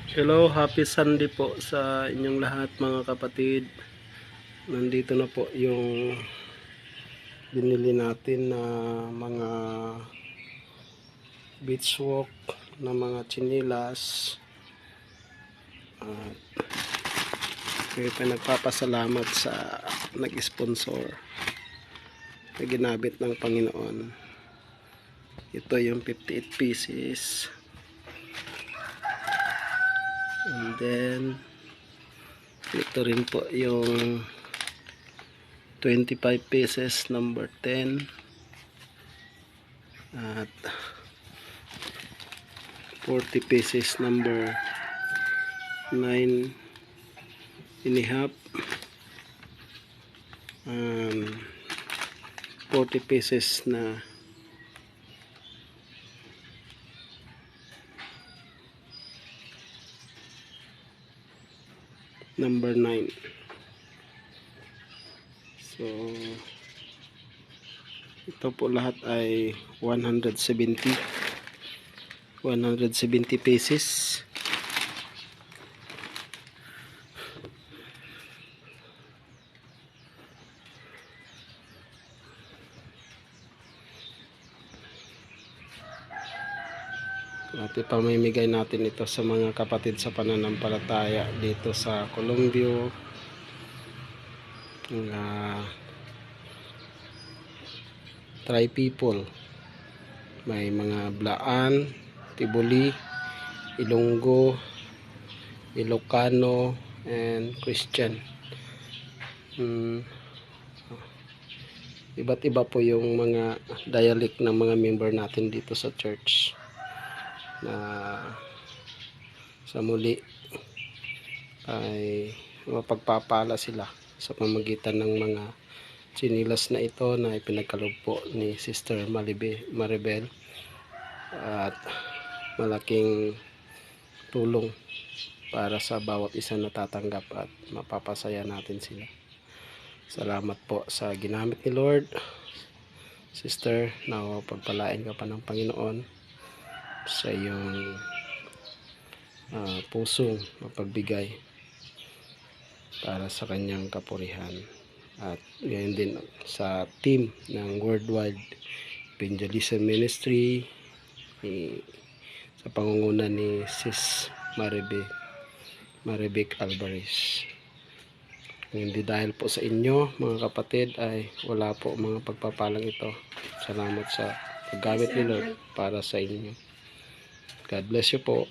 Hello, happy Sunday po sa inyong lahat mga kapatid. Nandito na po yung binili natin na mga beach walk na mga tsinelas. At kayo pa nagpapasalamat sa nag-sponsor na ginabit ng Panginoon. Ito yung 58 pieces. And then ito rin po yung 25 pieces number 10 at 40 pieces number 9 and a half, 40 pieces na number 9. So ito po lahat ay 170 pieces. At ipamimigay natin ito sa mga kapatid sa pananampalataya dito sa Columbia, Tri People. May mga Blaan, Tibuli, Ilonggo, Ilocano, and Christian. Iba't iba po yung mga dialect ng mga member natin dito sa church, na sa muli ay mapagpapala sila sa pamamagitan ng mga tsinelas na ito na ipinagkaloob po ni Sister Maribel, at malaking tulong para sa bawat isa na tatanggap at mapapasaya natin sila. Salamat po sa ginamit ni Lord, Sister. Nawa pagpalain ka pa ng Panginoon sa iyong pusong mapagbigay para sa kanyang kapurihan. At ngayon din sa team ng Worldwide Evangelism Ministry, sa pangunguna ni Sis Maribec Alvarez. Kung hindi dahil po sa inyo mga kapatid ay wala po mga pagpapalang ito. Salamat sa paggamit ni Lord para sa inyo. God bless you po.